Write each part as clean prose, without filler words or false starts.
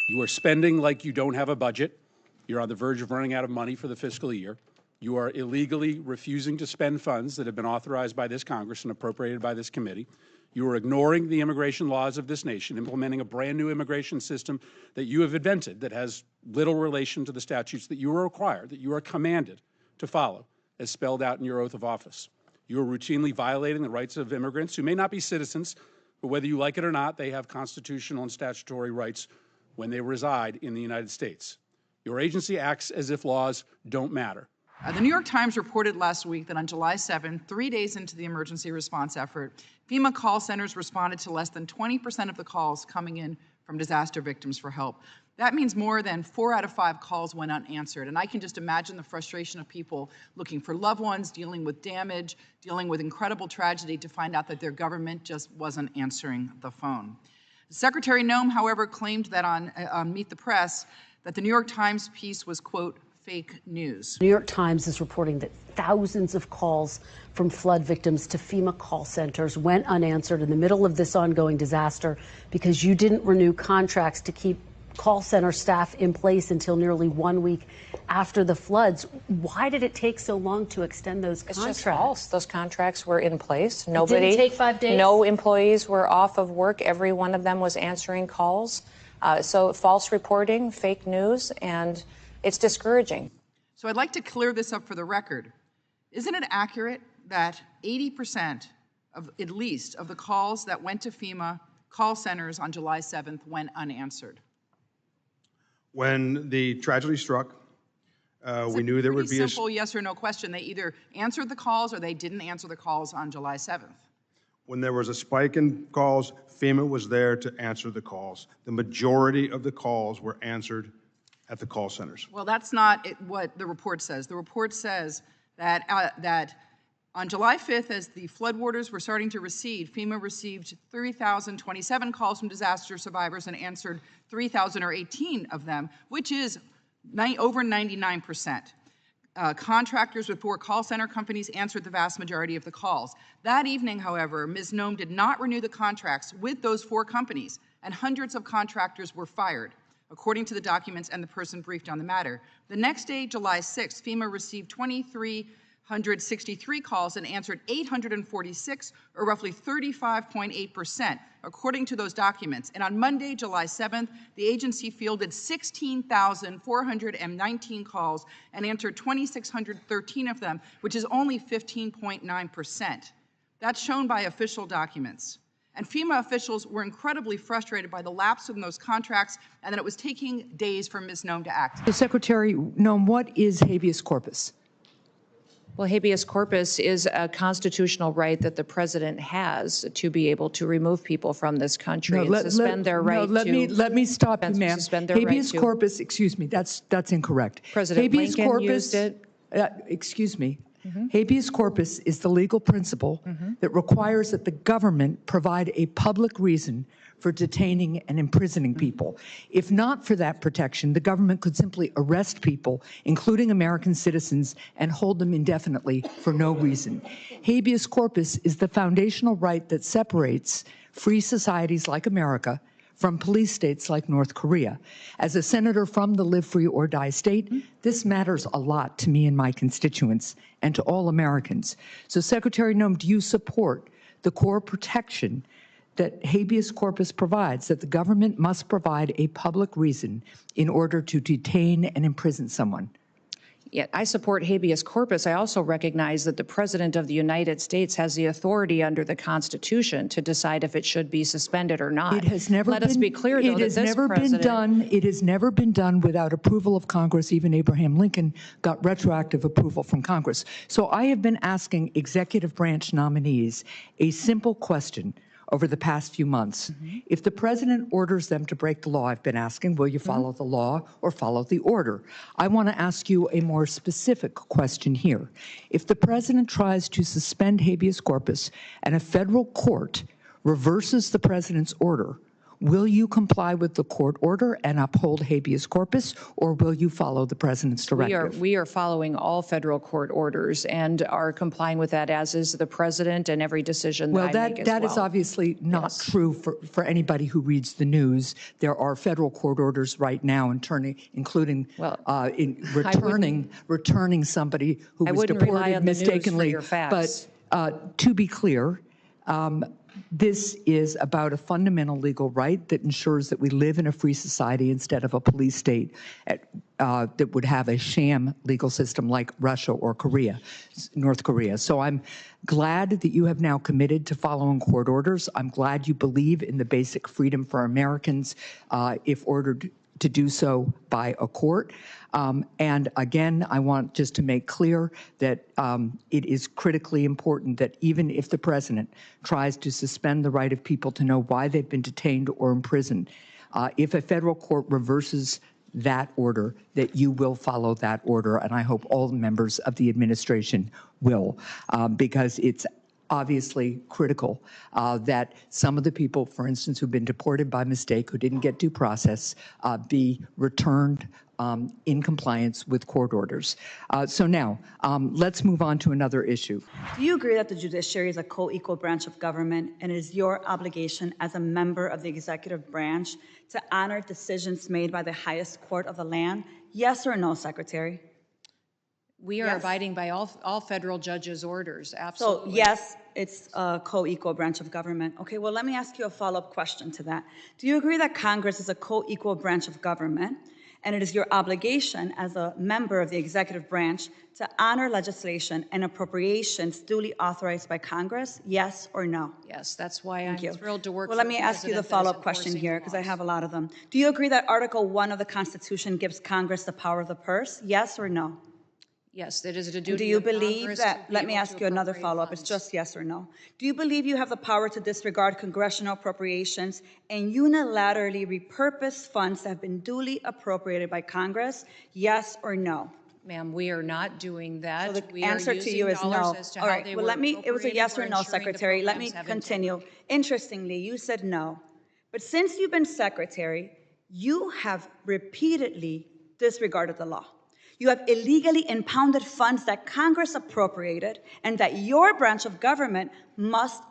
You are spending like you don't have a budget. You're on the verge of running out of money for the fiscal year. You are illegally refusing to spend funds that have been authorized by this Congress and appropriated by this committee. You are ignoring the immigration laws of this nation, implementing a brand new immigration system that you have invented that has little relation to the statutes that you are required, that you are commanded to follow, as spelled out in your oath of office. You are routinely violating the rights of immigrants who may not be citizens, but whether you like it or not, they have constitutional and statutory rights when they reside in the United States. Your agency acts as if laws don't matter. The New York Times reported last week that on July 7, 3 days into the emergency response effort, FEMA call centers responded to less than 20% of the calls coming in from disaster victims for help. That means more than 4 out of 5 calls went unanswered. And I can just imagine the frustration of people looking for loved ones, dealing with damage, dealing with incredible tragedy to find out that their government just wasn't answering the phone. Secretary Noem, however, claimed that on Meet the Press that the New York Times piece was, quote, fake news. New York Times is reporting that thousands of calls from flood victims to FEMA call centers went unanswered in the middle of this ongoing disaster because you didn't renew contracts to keep call center staff in place until nearly 1 week after the floods. Why did it take so long to extend those contracts? It's just false. Those contracts were in place. Nobody, it didn't take 5 days? No employees were off of work. Every one of them was answering calls. So false reporting, fake news, and it's discouraging. So I'd like to clear this up for the record. Isn't it accurate that 80% of, at least, of the calls that went to FEMA call centers on July 7th went unanswered? When the tragedy struck, we knew there would be a simple yes or no question. They either answered the calls or they didn't answer the calls on July 7th. When there was a spike in calls, FEMA was there to answer the calls. The majority of the calls were answered at the call centers. Well, that's not what the report says. The report says that that on July 5th, as the floodwaters were starting to recede, FEMA received 3,027 calls from disaster survivors and answered 3,018 of them, which is over 99%. Contractors with 4 call center companies answered the vast majority of the calls. That evening, however, Ms. Noem did not renew the contracts with those 4 companies, and hundreds of contractors were fired, according to the documents and the person briefed on the matter. The next day, July 6th, FEMA received 2,363 calls and answered 846, or roughly 35.8%, according to those documents. And on Monday, July 7th, the agency fielded 16,419 calls and answered 2,613 of them, which is only 15.9%. That's shown by official documents. And FEMA officials were incredibly frustrated by the lapse in those contracts and that it was taking days for Ms. Noem to act. So Secretary Noem, what is habeas corpus? Well, habeas corpus is a constitutional right that the president has to be able to remove people from this country and suspend their right to. Let me stop you, ma'am. Habeas right corpus, excuse me, that's incorrect. President Lincoln used it. Excuse me. Habeas corpus is the legal principle that requires that the government provide a public reason for detaining and imprisoning people. If not for that protection, the government could simply arrest people, including American citizens, and hold them indefinitely for no reason. Habeas corpus is the foundational right that separates free societies like America from police states like North Korea. As a senator from the live free or die state, this matters a lot to me and my constituents and to all Americans. So Secretary Noem, do you support the core protection that habeas corpus provides, that the government must provide a public reason in order to detain and imprison someone? Yeah, I support habeas corpus. I also recognize that the President of the United States has the authority under the Constitution to decide if it should be suspended or not. It has never Let us be clear, though, that this president... It has never been done without approval of Congress. Even Abraham Lincoln got retroactive approval from Congress. So I have been asking executive branch nominees a simple question over the past few months. If the president orders them to break the law, I've been asking, will you follow the law or follow the order? I want to ask you a more specific question here. If the president tries to suspend habeas corpus and a federal court reverses the president's order, will you comply with the court order and uphold habeas corpus, or will you follow the president's directive? We are following all federal court orders and are complying with that, as is the president, and every decision that I make as well. That is obviously not true for anybody who reads the news. There are federal court orders right now, including returning somebody who was deported mistakenly. But to be clear, this is about a fundamental legal right that ensures that we live in a free society instead of a police state that would have a sham legal system like Russia or North Korea. So I'm glad that you have now committed to following court orders. I'm glad you believe in the basic freedom for Americans if ordered to do so by a court. And again, I want just to make clear that it is critically important that even if the president tries to suspend the right of people to know why they've been detained or imprisoned, if a federal court reverses that order, that you will follow that order. And I hope all members of the administration will, because it's obviously critical that some of the people, for instance, who've been deported by mistake, who didn't get due process, be returned in compliance with court orders. So now, let's move on to another issue. Do you agree that the judiciary is a co-equal branch of government, and it is your obligation as a member of the executive branch to honor decisions made by the highest court of the land? Yes or no, Secretary? We are abiding by all federal judges' orders, absolutely. So yes, it's a co-equal branch of government. Okay, well, let me ask you a follow-up question to that. Do you agree that Congress is a co-equal branch of government, and it is your obligation as a member of the executive branch to honor legislation and appropriations duly authorized by Congress? Yes or no? Yes, that's why I'm thrilled to work. Well, let me ask you the follow-up question here, because I have a lot of them. Do you agree that Article 1 of the Constitution gives Congress the power of the purse? Yes or no? Yes, that is a duty. Do you believe that, let me ask you another follow-up, it's just yes or no. Do you believe you have the power to disregard congressional appropriations and unilaterally repurpose funds that have been duly appropriated by Congress? Yes or no? Ma'am, we are not doing that. So the answer to you is no. All right, well, it was a yes or no, Secretary. Let me continue. Interestingly, you said no. But since you've been Secretary, you have repeatedly disregarded the law. You have illegally impounded funds that Congress appropriated and that your branch of government must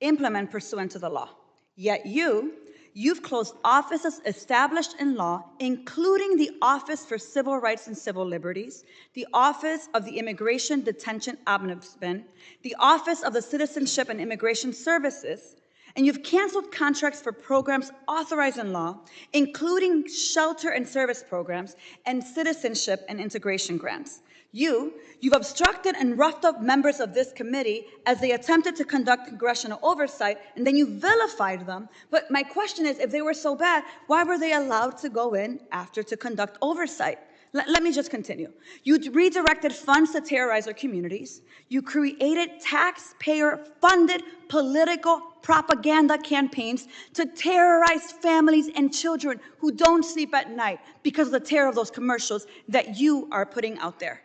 implement pursuant to the law. Yet you've closed offices established in law, including the Office for Civil Rights and Civil Liberties, the Office of the Immigration Detention Ombudsman, the Office of the Citizenship and Immigration Services, and you've canceled contracts for programs authorized in law, including shelter and service programs and citizenship and integration grants. You've obstructed and roughed up members of this committee as they attempted to conduct congressional oversight, and then you vilified them. But my question is, if they were so bad, why were they allowed to go in after to conduct oversight? Let me just continue. You redirected funds to terrorize our communities. You created taxpayer-funded political propaganda campaigns to terrorize families and children who don't sleep at night because of the terror of those commercials that you are putting out there.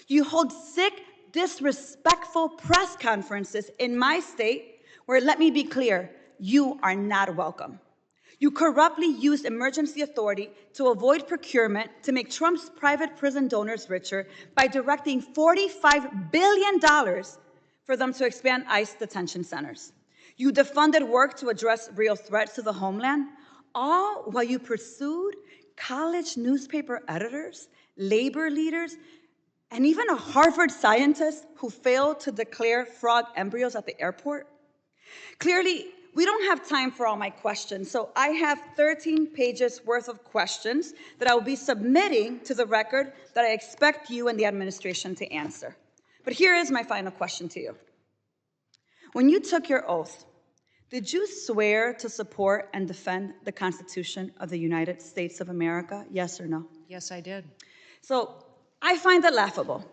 You hold sick, disrespectful press conferences in my state where, let me be clear, you are not welcome. You corruptly used emergency authority to avoid procurement to make Trump's private prison donors richer by directing $45 billion for them to expand ICE detention centers. You defunded work to address real threats to the homeland, all while you pursued college newspaper editors, labor leaders, and even a Harvard scientist who failed to declare frog embryos at the airport. Clearly, we don't have time for all my questions, so I have 13 pages worth of questions that I will be submitting to the record that I expect you and the administration to answer. But here is my final question to you. When you took your oath, did you swear to support and defend the Constitution of the United States of America? Yes or no? Yes, I did. So I find that laughable.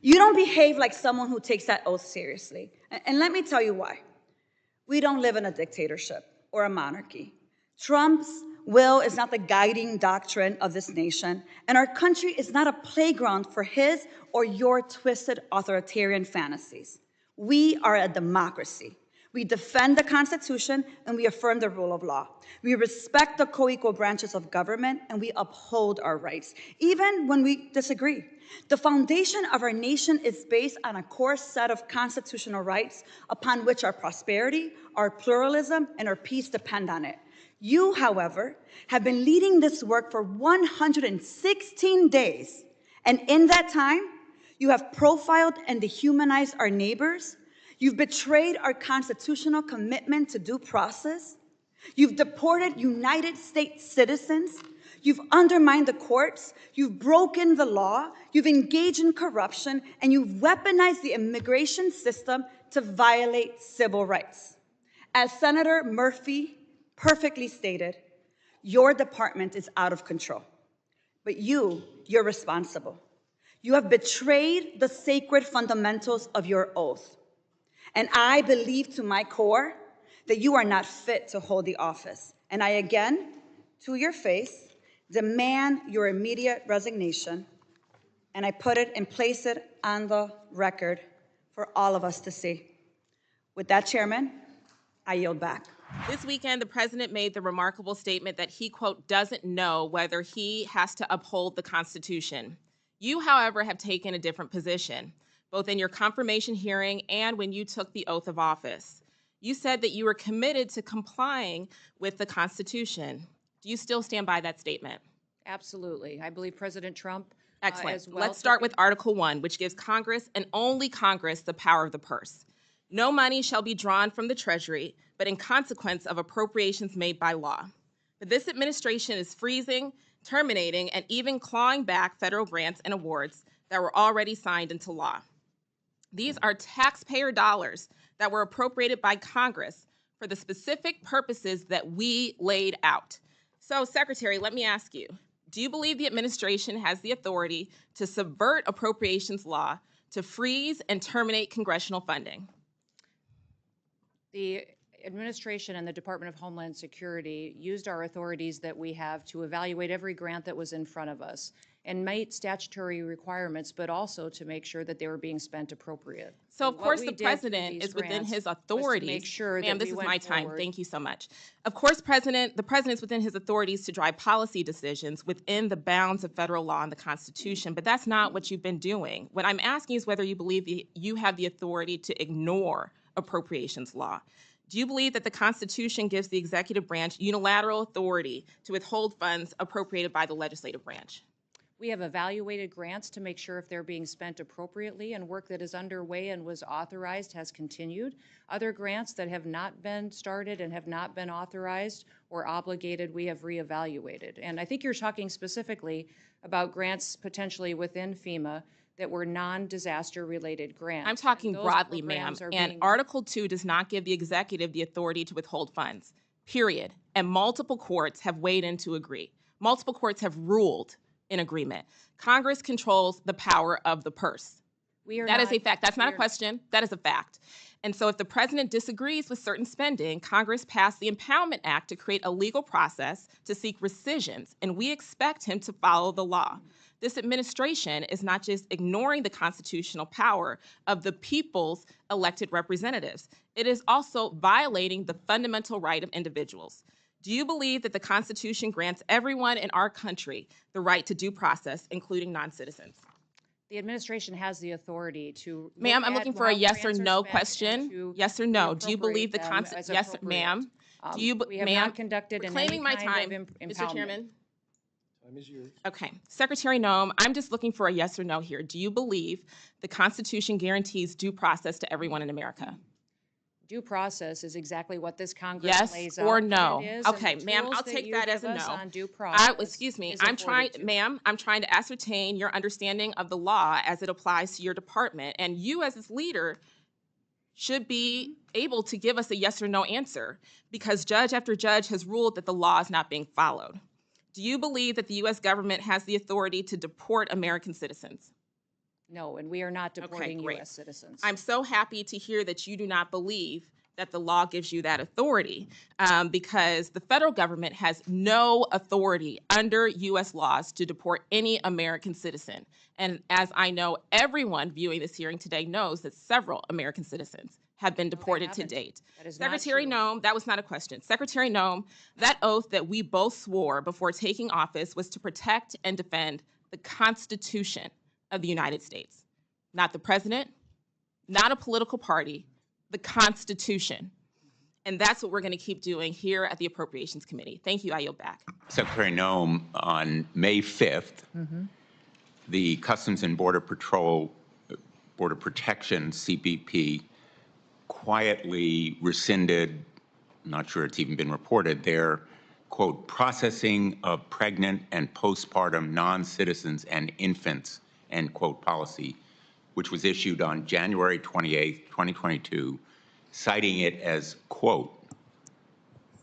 You don't behave like someone who takes that oath seriously. And let me tell you why. We don't live in a dictatorship or a monarchy. Trump's will is not the guiding doctrine of this nation, and our country is not a playground for his or your twisted authoritarian fantasies. We are a democracy We defend the Constitution and we affirm the rule of law. We respect the co-equal branches of government and we uphold our rights, even when we disagree. The foundation of our nation is based on a core set of constitutional rights upon which our prosperity, our pluralism, and our peace depend on it. You, however, have been leading this work for 116 days, and in that time, you have profiled and dehumanized our neighbors. You've betrayed our constitutional commitment to due process. You've deported United States citizens. You've undermined the courts. You've broken the law. You've engaged in corruption, and you've weaponized the immigration system to violate civil rights. As Senator Murphy perfectly stated, your department is out of control, but you're responsible. You have betrayed the sacred fundamentals of your oath. And I believe to my core that you are not fit to hold the office. And I again, to your face, demand your immediate resignation, and I put it and place it on the record for all of us to see. With that, Chairman, I yield back. This weekend, the president made the remarkable statement that he, quote, doesn't know whether he has to uphold the Constitution. You, however, have taken a different position, both in your confirmation hearing and when you took the oath of office. You said that you were committed to complying with the Constitution. Do you still stand by that statement? Absolutely. I believe President Trump Excellent. as well. Let's start with Article 1, which gives Congress and only Congress the power of the purse. No money shall be drawn from the Treasury, but in consequence of appropriations made by law. But this administration is freezing, terminating, and even clawing back federal grants and awards that were already signed into law. These are taxpayer dollars that were appropriated by Congress for the specific purposes that we laid out. So, Secretary, let me ask you, do you believe the administration has the authority to subvert appropriations law to freeze and terminate congressional funding? The administration and the Department of Homeland Security used our authorities that we have to evaluate every grant that was in front of us and meet statutory requirements, but also to make sure that they were being spent appropriate. So, of course, the president is within his authorities. Make sure Ma'am, that this we is my went time. forward. Thank you so much. Of course, the president's within his authorities to drive policy decisions within the bounds of federal law and the Constitution, but that's not what you've been doing. What I'm asking is whether you believe you have the authority to ignore appropriations law. Do you believe that the Constitution gives the executive branch unilateral authority to withhold funds appropriated by the legislative branch? We have evaluated grants to make sure if they're being spent appropriately, and work that is underway and was authorized has continued. Other grants that have not been started and have not been authorized or obligated, we have reevaluated. And I think you're talking specifically about grants potentially within FEMA that were non-disaster related grants. I'm talking broadly, ma'am, and Article 2 does not give the executive the authority to withhold funds, period. And multiple courts have weighed in to agree. Multiple courts have ruled in agreement. Congress controls the power of the purse. That is a fact. That's not a question. That is a fact. And so if the president disagrees with certain spending, Congress passed the Impoundment Act to create a legal process to seek rescissions, and we expect him to follow the law. This administration is not just ignoring the constitutional power of the people's elected representatives. It is also violating the fundamental right of individuals. Do you believe that the Constitution grants everyone in our country the right to due process, including non-citizens? The administration has the authority to. Ma'am, I'm looking for a yes or no question. Yes or no. Do you believe the Constitution? Yes, ma'am. Do you, we have not conducted in any kind of impoundment. Mr. Chairman. Time is yours. Okay. Secretary Noem, I'm just looking for a yes or no here. Do you believe the Constitution guarantees due process to everyone in America? Due process is exactly what this Congress lays out. Yes or no? Is, okay, ma'am, I'll take that as a no. On due process excuse me, I'm trying to ascertain your understanding of the law as it applies to your department, and you as its leader should be able to give us a yes or no answer, because judge after judge has ruled that the law is not being followed. Do you believe that the U.S. government has the authority to deport American citizens? No, and we are not deporting U.S. citizens. I'm so happy to hear that you do not believe that the law gives you that authority, because the federal government has no authority under U.S. laws to deport any American citizen. And as I know, everyone viewing this hearing today knows that several American citizens have been deported to date. That is not Secretary true. Noem, that was not a question. Secretary Noem, that oath that we both swore before taking office was to protect and defend the Constitution of the United States. Not the president, not a political party, the Constitution. And that's what we're going to keep doing here at the Appropriations Committee. Thank you. I yield back. Secretary Noem, on May 5th, the Customs and Border Patrol, Border Protection, CBP, quietly rescinded, I'm not sure it's even been reported, their, quote, processing of pregnant and postpartum non-citizens and infants, end quote, policy, which was issued on January 28th, 2022, citing it as, quote,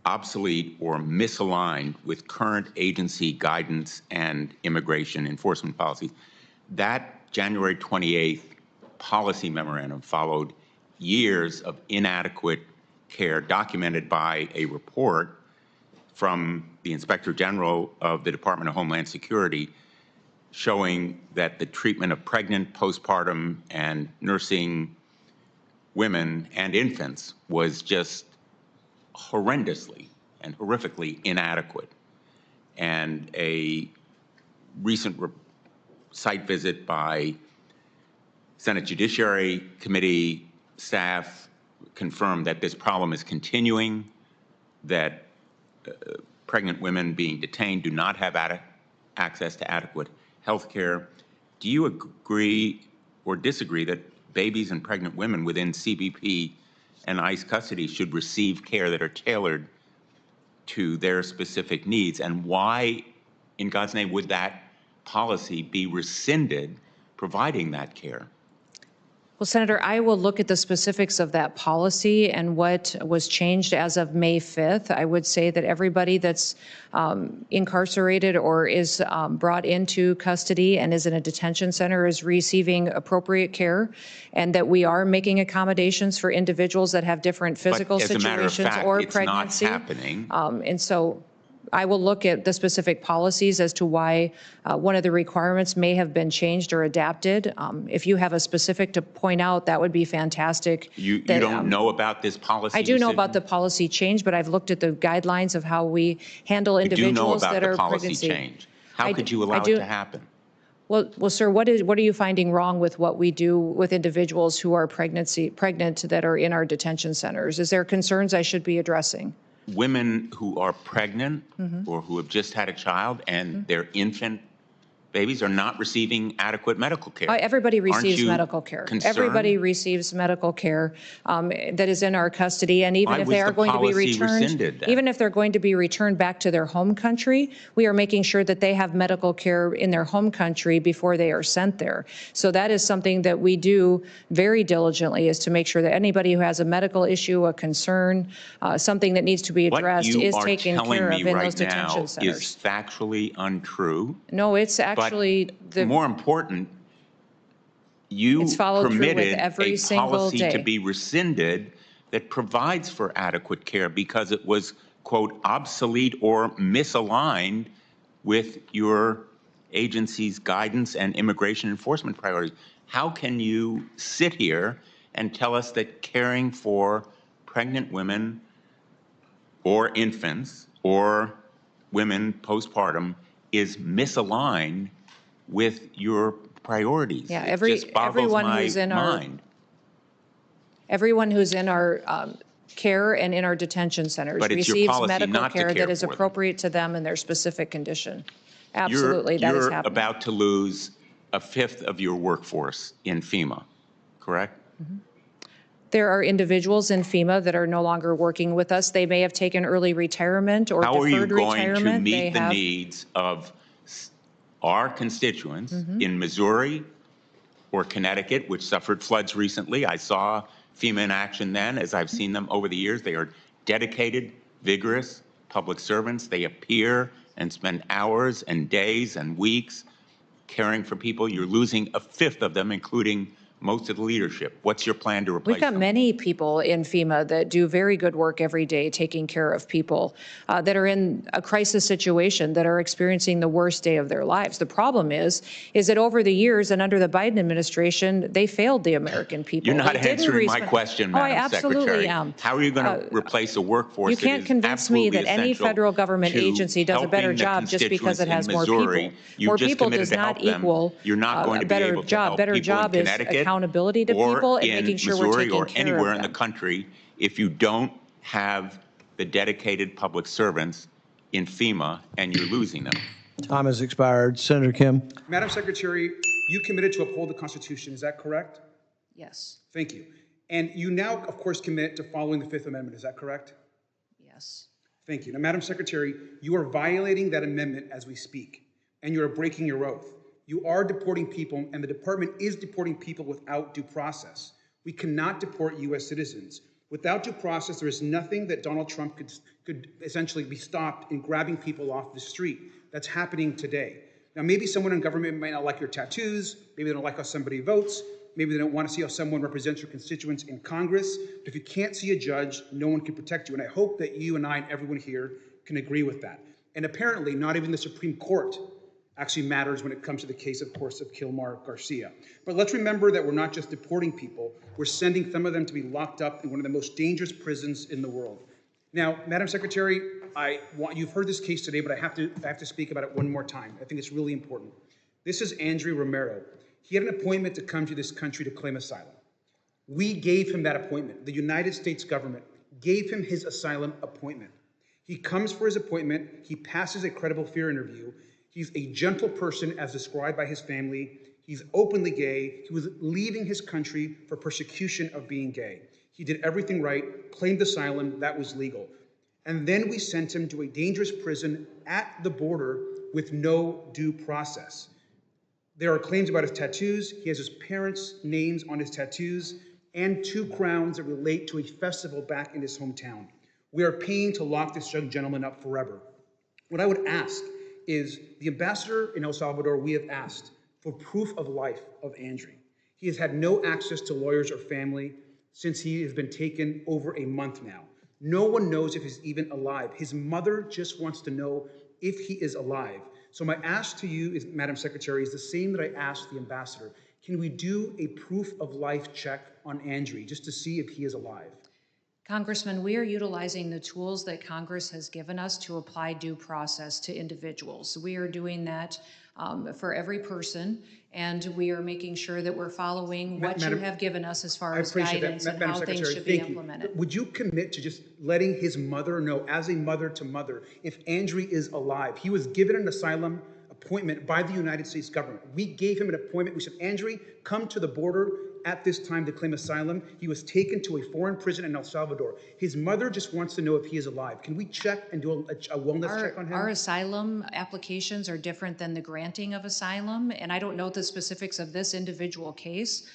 obsolete or misaligned with current agency guidance and immigration enforcement policies. That January 28th policy memorandum followed years of inadequate care documented by a report from the Inspector General of the Department of Homeland Security showing that the treatment of pregnant, postpartum, and nursing women and infants was just horrendously and horrifically inadequate. And a recent site visit by Senate Judiciary Committee staff confirmed that this problem is continuing, that pregnant women being detained do not have access to adequate health care. Do you agree or disagree that babies and pregnant women within CBP and ICE custody should receive care that are tailored to their specific needs? And why, in God's name, would that policy be rescinded providing that care? Well, Senator, I will look at the specifics of that policy and what was changed as of May 5th. I would say that everybody that's incarcerated or is brought into custody and is in a detention center is receiving appropriate care, and that we are making accommodations for individuals that have different physical but as a matter of situations fact, or it's pregnancy. not happening. And so I will look at the specific policies as to why one of the requirements may have been changed or adapted. If you have a specific to point out, that would be fantastic. You don't know about this policy? I do know about the policy change, but I've looked at the guidelines of how we handle individuals that are pregnancy. You do know about the policy change. How could you allow it to happen? Well, sir, what are you finding wrong with what we do with individuals who are pregnant that are in our detention centers? Is there concerns I should be addressing? Women who are pregnant or who have just had a child and their infant babies are not receiving adequate medical care. Everybody receives medical care. Concerned? Everybody receives medical care that is in our custody, and even if they are going to be returned, even if they're going to be returned back to their home country, we are making sure that they have medical care in their home country before they are sent there. So that is something that we do very diligently, is to make sure that anybody who has a medical issue, a concern, something that needs to be addressed is taken care of in those detention centers. What you are telling me right now is factually untrue. No, it's actually more important, you permitted a policy to be rescinded that provides for adequate care because it was, quote, obsolete or misaligned with your agency's guidance and immigration enforcement priorities. How can you sit here and tell us that caring for pregnant women or infants or women postpartum is misaligned with your priorities? Yeah, everyone who's in our care and in our detention centers receives medical care that is appropriate to them and their specific condition. Absolutely, that is happening. You're about to lose a fifth of your workforce in FEMA, correct? There are individuals in FEMA that are no longer working with us. They may have taken early retirement or deferred retirement. How are you going to meet the needs of our constituents in Missouri or Connecticut, which suffered floods recently? I saw FEMA in action then, as I've seen them over the years. They are dedicated, vigorous public servants. They appear and spend hours and days and weeks caring for people. You're losing a fifth of them, including most of the leadership. What's your plan to replace We've got them? many people in FEMA that do very good work every day taking care of people that are in a crisis situation, that are experiencing the worst day of their lives. The problem is that over the years and under the Biden administration, they failed the American people. You're not They didn't answering my question, Oh, I Madam absolutely Secretary. am. How are you going to replace a workforce You can't that is convince me absolutely that any essential federal government to agency does a better helping the job just because it has more constituents in people. Missouri? You More just people committed does to not help them. equal You're not going a to be better able to job. help Better people in job is Connecticut accountability to or people and in making sure we're Missouri taking or care anywhere of in the them. country if you don't have the dedicated public servants in FEMA and you're losing them. Time has expired. Senator Kim. Madam Secretary, you committed to uphold the Constitution, is that correct? Yes. Thank you. And you now, of course, commit to following the Fifth Amendment, is that correct? Yes. Thank you. Now, Madam Secretary, you are violating that amendment as we speak, and you are breaking your oath. You are deporting people, and the department is deporting people without due process. We cannot deport U.S. citizens. Without due process, there is nothing that Donald Trump could essentially be stopped in grabbing people off the street. That's happening today. Now, maybe someone in government might not like your tattoos. Maybe they don't like how somebody votes. Maybe they don't want to see how someone represents your constituents in Congress. But if you can't see a judge, no one can protect you. And I hope that you and I and everyone here can agree with that. And apparently, not even the Supreme Court actually matters when it comes to the case, of course, of Kilmar Garcia. But let's remember that we're not just deporting people. We're sending some of them to be locked up in one of the most dangerous prisons in the world. Now, Madam Secretary, you've heard this case today, but I have to speak about it one more time. I think it's really important. This is Andrew Romero. He had an appointment to come to this country to claim asylum. We gave him that appointment. The United States government gave him his asylum appointment. He comes for his appointment. He passes a credible fear interview. He's a gentle person as described by his family. He's openly gay. He was leaving his country for persecution of being gay. He did everything right, claimed asylum, that was legal. And then we sent him to a dangerous prison at the border with no due process. There are claims about his tattoos. He has his parents' names on his tattoos and 2 crowns that relate to a festival back in his hometown. We are paying to lock this young gentleman up forever. What I would ask is the ambassador in El Salvador, we have asked for proof of life of Andrew. He has had no access to lawyers or family since he has been taken over a month now. No one knows if he's even alive. His mother just wants to know if he is alive. So my ask to you, Madam Secretary, is the same that I asked the ambassador. Can we do a proof of life check on Andrew just to see if he is alive? Congressman, we are utilizing the tools that Congress has given us to apply due process to individuals. We are doing that for every person, and we are making sure that we're following what you have given us as far as guidance and how things should be implemented. Would you commit to just letting his mother know, as a mother to mother, if Andrew is alive? He was given an asylum appointment by the United States government. We gave him an appointment. We said, Andrew, come to the border at this time to claim asylum. He was taken to a foreign prison in El Salvador. His mother just wants to know if he is alive. Can we check and do a wellness check on him? Our asylum applications are different than the granting of asylum, and I don't know the specifics of this individual case.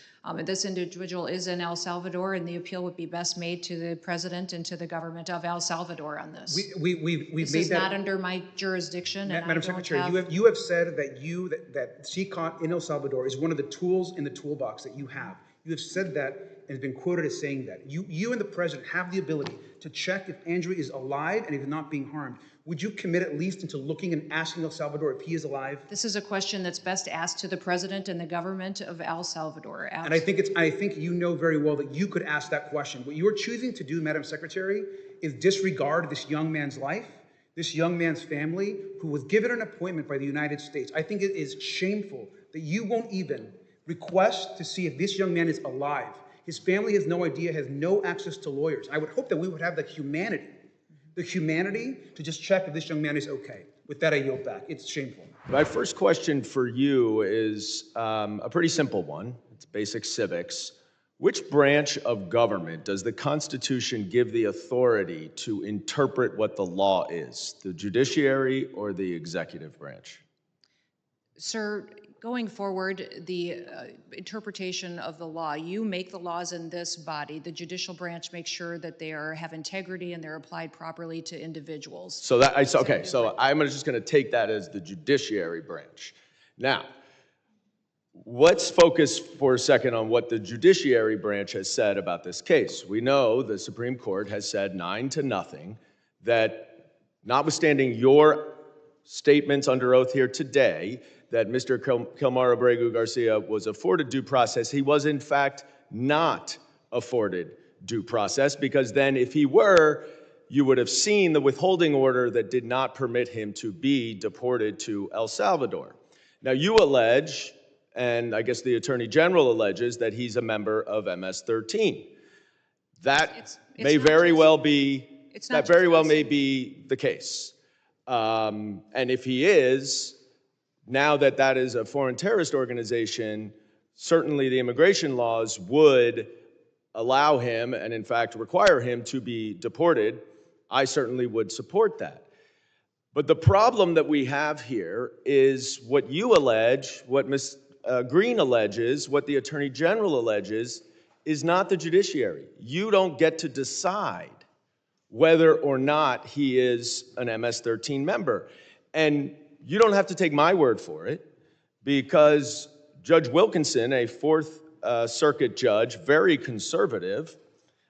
This individual is in El Salvador, and the appeal would be best made to the president and to the government of El Salvador on this. This is not under my jurisdiction. Madam Secretary, you have said that CCOT in El Salvador is one of the tools in the toolbox that you have. You have said that and have been quoted as saying that. You and the president have the ability to check if Andrew is alive and if not being harmed. Would you commit at least into looking and asking El Salvador if he is alive? This is a question that's best asked to the president and the government of El Salvador. And I think you know very well that you could ask that question. What you are choosing to do, Madam Secretary, is disregard this young man's life, this young man's family, who was given an appointment by the United States. I think it is shameful that you won't even request to see if this young man is alive. His family has no idea, has no access to lawyers. I would hope that we would have the humanity to just check if this young man is okay. With that, I yield back. It's shameful. My first question for you is a pretty simple one. It's basic civics. Which branch of government does the Constitution give the authority to interpret what the law is? The judiciary or the executive branch? Sir, going forward, the interpretation of the law, you make the laws in this body. The judicial branch makes sure that they have integrity and they're applied properly to individuals. So I'm just going to take that as the judiciary branch. Now, let's focus for a second on what the judiciary branch has said about this case. We know the Supreme Court has said 9-0 that, notwithstanding your statements under oath here today, that Mr. Kilmar Abrego Garcia was afforded due process, he was in fact not afforded due process, because then if he were, you would have seen the withholding order that did not permit him to be deported to El Salvador. Now you allege, and I guess the Attorney General alleges, that he's a member of MS-13. That may very well be, that very well may be the case. And if he is, now that that is a foreign terrorist organization, certainly the immigration laws would allow him, and in fact require him, to be deported. I certainly would support that. But the problem that we have here is what you allege, what Ms. Green alleges, what the Attorney General alleges, is not the judiciary. You don't get to decide whether or not he is an MS-13 member. And you don't have to take my word for it, because Judge Wilkinson, a Fourth Circuit judge, very conservative,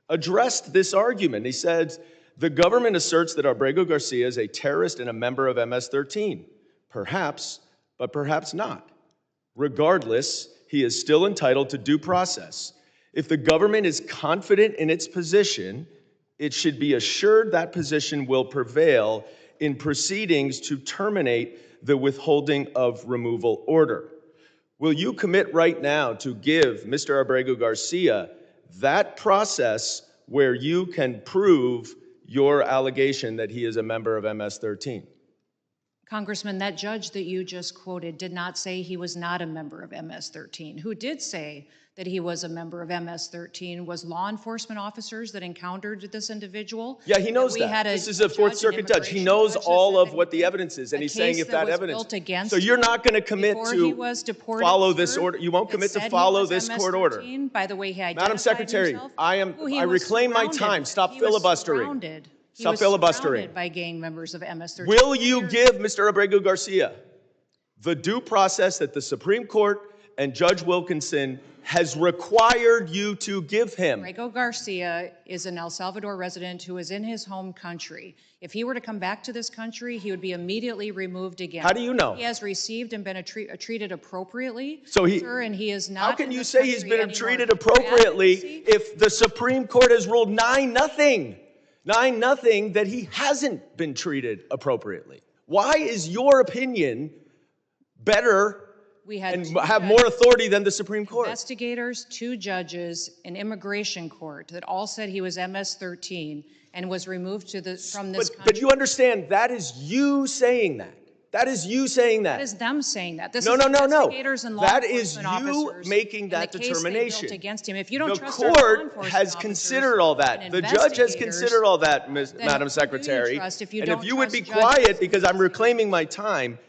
addressed this argument. He said, the government asserts that Abrego Garcia is a terrorist and a member of MS-13. Perhaps, but perhaps not. Regardless, he is still entitled to due process. If the government is confident in its position, it should be assured that position will prevail in proceedings to terminate the withholding of removal order. Will you commit right now to give Mr. Abrego Garcia that process where you can prove your allegation that he is a member of MS-13? Congressman, that judge that you just quoted did not say he was not a member of MS-13. Who did say that he was a member of MS-13 was law enforcement officers that encountered this individual. Yeah, he knows that. This is a Fourth Circuit judge. He knows all of what the evidence is, and he's saying if that evidence... So you're not going to commit to follow this order? You won't commit to follow this court order? By the way, he identified Madam Secretary, himself. I reclaim my time. Stop filibustering. Stop filibustering. By gang members of MS-13. Will you give Mr. Abrego Garcia the due process that the Supreme Court and Judge Wilkinson has required you to give him? Abrego Garcia is an El Salvador resident who is in his home country. If he were to come back to this country, he would be immediately removed again. How do you know? He has received and been treated appropriately, so sir, and he is not. How can you say he's been treated appropriately if the Supreme Court has ruled 9-0? 9-0 that he hasn't been treated appropriately. Why is your opinion better and have more authority than the Supreme Court? Investigators, 2 judges, an immigration court that all said he was MS-13 and was removed from this country. But you understand, that is you saying that. That is you saying that. That is them saying that. This no. And law that is you making that determination. Against him. If you don't the court has considered all that. The judge has considered all that, Madam Secretary. And if you would be quiet, because I'm reclaiming my time,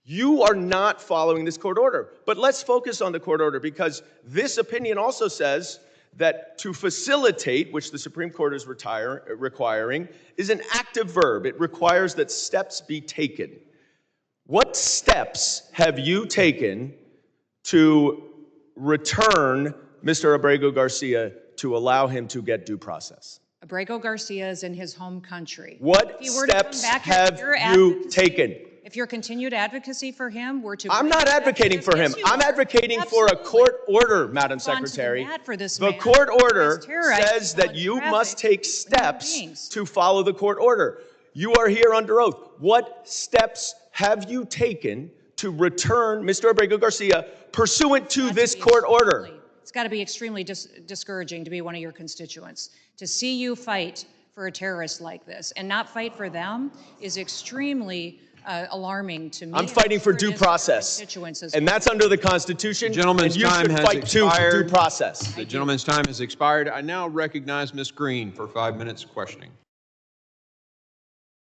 you are not following this court order. But let's focus on the court order, because this opinion also says that to facilitate, which the Supreme Court is requiring, is an active verb. It requires that steps be taken. What steps have you taken to return Mr. Abrego Garcia to allow him to get due process? Abrego Garcia is in his home country. What steps have you taken? If your continued advocacy for him were to... I'm not advocating for him. I'm advocating for a court order, Madam Secretary. The court order says that you must take steps to follow the court order. You are here under oath. What steps have you taken to return Mr. Abrego Garcia pursuant to this court order? It's got to be extremely discouraging to be one of your constituents. To see you fight for a terrorist like this and not fight for them is extremely alarming to me. I'm fighting for due process, and that's under the Constitution. The gentleman's time has expired. Due process. The gentleman's time has expired. I now recognize Ms. Green for 5 minutes questioning.